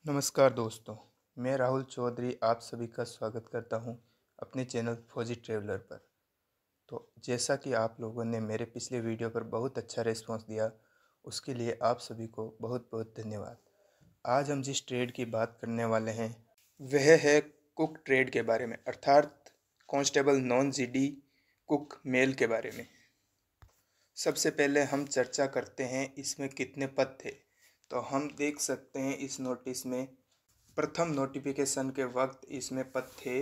नमस्कार दोस्तों, मैं राहुल चौधरी आप सभी का स्वागत करता हूं अपने चैनल फौजी ट्रैवलर पर। तो जैसा कि आप लोगों ने मेरे पिछले वीडियो पर बहुत अच्छा रिस्पांस दिया, उसके लिए आप सभी को बहुत बहुत धन्यवाद। आज हम जिस ट्रेड की बात करने वाले हैं वह है कुक ट्रेड के बारे में, अर्थात constable non GD cook male के बारे में। सबसे पहले हम चर्चा करते हैं इसमें कितने पद थे। तो हम देख सकते हैं इस नोटिस में प्रथम नोटिफिकेशन के वक्त इसमें पद थे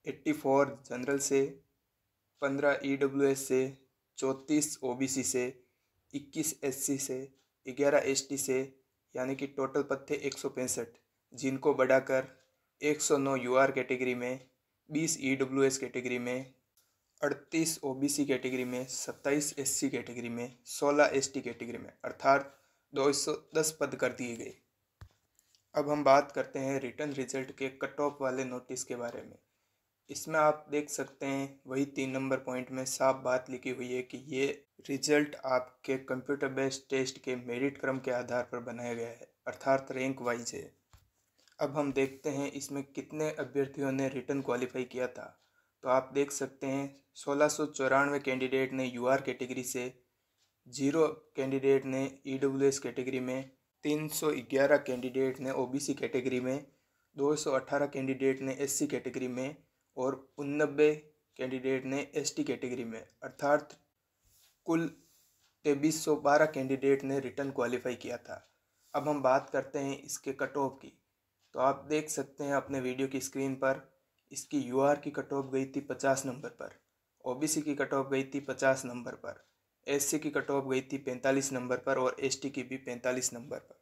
84 जनरल से, 15 ईडब्ल्यूएस से, 34 ओबीसी से, 21 एससी से, 11 एसटी से, यानी कि टोटल पद थे 165, जिनको बढ़ाकर 109 यूआर कैटेगरी में, 20 ईडब्ल्यूएस कैटेगरी में, 38 ओबीसी कैटेगरी में, 27 एससी कैटेगरी में, 16 एसटी कैटेगरी में, अर्थात 210 पद कर दिए गए। अब हम बात करते हैं रिटर्न रिजल्ट के कट ऑफ वाले नोटिस के बारे में। इसमें आप देख सकते हैं वही 3 नंबर पॉइंट में साफ बात लिखी हुई है कि ये रिजल्ट आपके कंप्यूटर बेस्ड टेस्ट के मेरिट क्रम के आधार पर बनाया गया है, अर्थात रैंक वाइज है। अब हम देखते हैं इसमें कितने अभ्यर्थियों ने रिटर्न क्वालिफाई किया था। तो आप देख सकते हैं 1694 कैंडिडेट ने यूआर कैटेगरी से, 0 कैंडिडेट ने ईडब्ल्यूएस कैटेगरी में, 311 कैंडिडेट ने ओबीसी कैटेगरी में, 218 कैंडिडेट ने एससी कैटेगरी में और 89 कैंडिडेट ने एसटी कैटेगरी में, अर्थात कुल 2312 कैंडिडेट ने रिटर्न क्वालिफाई किया था। अब हम बात करते हैं इसके कट ऑफ की। तो आप देख सकते हैं अपने वीडियो की स्क्रीन पर इसकी यूआर की कट ऑफ गई थी 50 नंबर पर, ओबीसी की कट ऑफ गई थी 50 नंबर पर, एससी की कट ऑफ गई थी 45 नंबर पर और एसटी की भी 45 नंबर पर।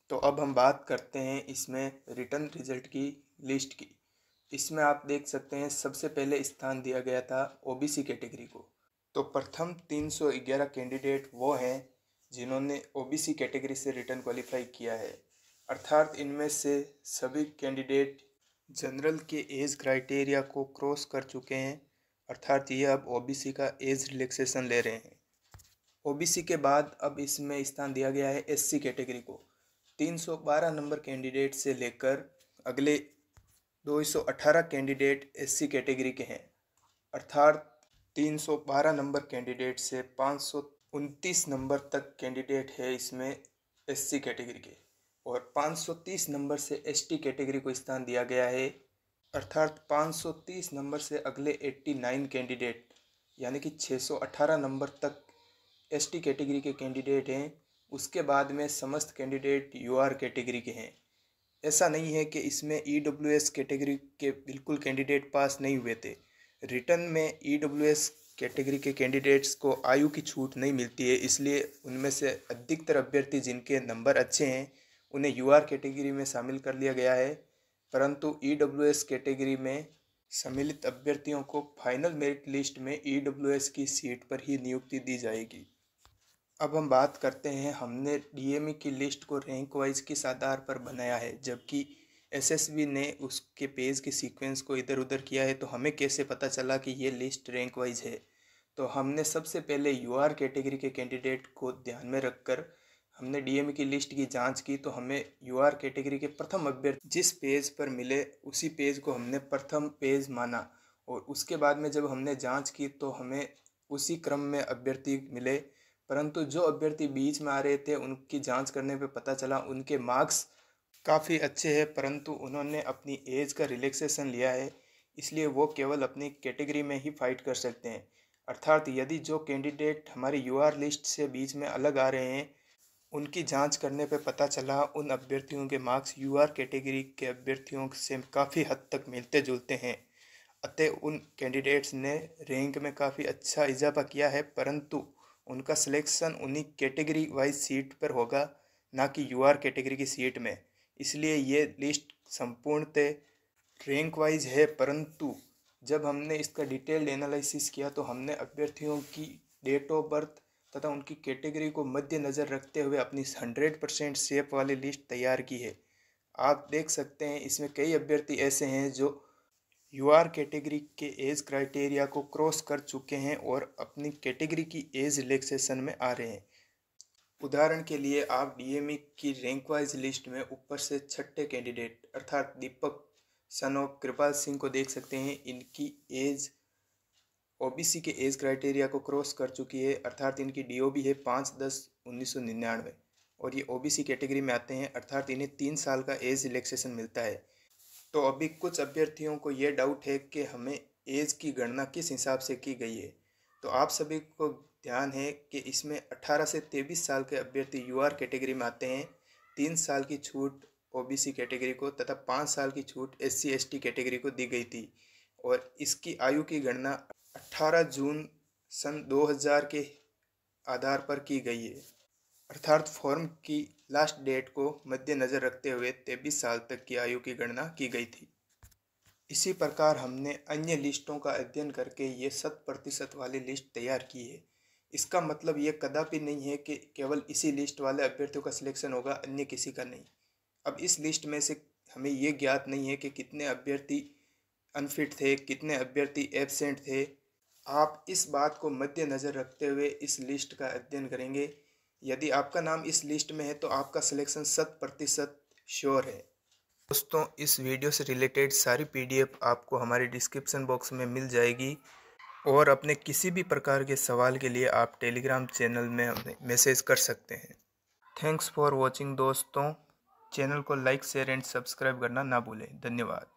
तो अब हम बात करते हैं इसमें रिटर्न रिजल्ट की लिस्ट की। इसमें आप देख सकते हैं सबसे पहले स्थान दिया गया था ओबीसी कैटेगरी को। तो प्रथम 311 कैंडिडेट वो हैं जिन्होंने ओबीसी कैटेगरी से रिटर्न क्वालिफाई किया है, अर्थात इनमें से सभी कैंडिडेट जनरल के एज क्राइटेरिया को क्रॉस कर चुके हैं, अर्थात ये अब ओबीसी का एज रिलैक्सेशन ले रहे हैं। ओबीसी के बाद अब इसमें स्थान दिया गया है एससी कैटेगरी को। 312 नंबर कैंडिडेट से लेकर अगले 218 कैंडिडेट एससी कैटेगरी के हैं, अर्थात 312 नंबर कैंडिडेट से 529 नंबर तक कैंडिडेट है इसमें एससी कैटेगरी के, और 530 नंबर से एसटी कैटेगरी को स्थान दिया गया है, अर्थात 530 नंबर से अगले 89 कैंडिडेट यानी कि 618 नंबर तक एसटी कैटेगरी के कैंडिडेट हैं। उसके बाद में समस्त कैंडिडेट यूआर कैटेगरी के हैं। ऐसा नहीं है कि इसमें ईडब्ल्यूएस कैटेगरी के बिल्कुल कैंडिडेट पास नहीं हुए थे। रिटर्न में ईडब्ल्यूएस कैटेगरी के कैंडिडेट्स को आयु की छूट नहीं मिलती है, इसलिए उनमें से अधिकतर अभ्यर्थी जिनके नंबर अच्छे हैं उन्हें यूआर कैटेगरी में शामिल कर लिया गया है, परंतु ईडब्ल्यूएस कैटेगरी में सम्मिलित अभ्यर्थियों को फाइनल मेरिट लिस्ट में ईडब्ल्यूएस की सीट पर ही नियुक्ति दी जाएगी। अब हम बात करते हैं हमने डीएमई की लिस्ट को रैंक वाइज किस आधार पर बनाया है, जबकि एसएसबी ने उसके पेज के सीक्वेंस को इधर उधर किया है। तो हमें कैसे पता चला कि ये लिस्ट रैंक वाइज है? तो हमने सबसे पहले यूआर कैटेगरी के कैंडिडेट को ध्यान में रखकर हमने डीएमई की लिस्ट की जांच की। तो हमें यूआर कैटेगरी के प्रथम अभ्यर्थी जिस पेज पर मिले उसी पेज को हमने प्रथम पेज माना, और उसके बाद में जब हमने जाँच की तो हमें उसी क्रम में अभ्यर्थी मिले। परंतु जो अभ्यर्थी बीच में आ रहे थे उनकी जांच करने पे पता चला उनके मार्क्स काफ़ी अच्छे हैं, परंतु उन्होंने अपनी एज का रिलैक्सेशन लिया है, इसलिए वो केवल अपनी कैटेगरी में ही फाइट कर सकते हैं। अर्थात यदि जो कैंडिडेट हमारी यूआर लिस्ट से बीच में अलग आ रहे हैं उनकी जांच करने पे पता चला उन अभ्यर्थियों के मार्क्स यूआर कैटेगरी के अभ्यर्थियों से काफ़ी हद तक मिलते जुलते हैं। अतः उन कैंडिडेट्स ने रैंक में काफ़ी अच्छा इजाफा किया है, परंतु उनका सिलेक्शन उन्हीं कैटेगरी वाइज सीट पर होगा, ना कि यूआर कैटेगरी की सीट में। इसलिए ये लिस्ट संपूर्णतः रैंक वाइज है, परंतु जब हमने इसका डिटेल्ड एनालिसिस किया तो हमने अभ्यर्थियों की डेट ऑफ बर्थ तथा उनकी कैटेगरी को मद्देनज़र रखते हुए अपनी 100% सेफ वाली लिस्ट तैयार की है। आप देख सकते हैं इसमें कई अभ्यर्थी ऐसे हैं जो यूआर कैटेगरी के एज क्राइटेरिया को क्रॉस कर चुके हैं और अपनी कैटेगरी की एज रिलैक्सेशन में आ रहे हैं। उदाहरण के लिए आप डीएमई की रैंक वाइज लिस्ट में ऊपर से छठे कैंडिडेट अर्थात दीपक सन ऑफ कृपाल सिंह को देख सकते हैं। इनकी एज ओबीसी के एज क्राइटेरिया को क्रॉस कर चुकी है, अर्थात इनकी डीओबी है 5/10/1999 और ये ओबीसी कैटेगरी में आते हैं, अर्थात इन्हें 3 साल का एज रिलैक्सेशन मिलता है। तो अभी कुछ अभ्यर्थियों को ये डाउट है कि हमें एज की गणना किस हिसाब से की गई है। तो आप सभी को ध्यान है कि इसमें 18 से 23 साल के अभ्यर्थी यूआर कैटेगरी में आते हैं। 3 साल की छूट ओबीसी कैटेगरी को तथा 5 साल की छूट एससी एसटी कैटेगरी को दी गई थी और इसकी आयु की गणना 18 जून सन 2000 के आधार पर की गई है, अर्थात फॉर्म की लास्ट डेट को मद्देनज़र रखते हुए 23 साल तक की आयु की गणना की गई थी। इसी प्रकार हमने अन्य लिस्टों का अध्ययन करके ये 100% वाली लिस्ट तैयार की है। इसका मतलब ये कदापि नहीं है कि केवल इसी लिस्ट वाले अभ्यर्थियों का सिलेक्शन होगा, अन्य किसी का नहीं। अब इस लिस्ट में से हमें ये ज्ञात नहीं है कि कितने अभ्यर्थी अनफिट थे, कितने अभ्यर्थी एब्सेंट थे। आप इस बात को मद्देनज़र रखते हुए इस लिस्ट का अध्ययन करेंगे। यदि आपका नाम इस लिस्ट में है तो आपका सिलेक्शन 100% श्योर है। दोस्तों, इस वीडियो से रिलेटेड सारी पीडीएफ आपको हमारे डिस्क्रिप्शन बॉक्स में मिल जाएगी और अपने किसी भी प्रकार के सवाल के लिए आप टेलीग्राम चैनल में हमें मैसेज कर सकते हैं। थैंक्स फॉर वॉचिंग दोस्तों। चैनल को लाइक शेयर एंड सब्सक्राइब करना ना भूलें। धन्यवाद।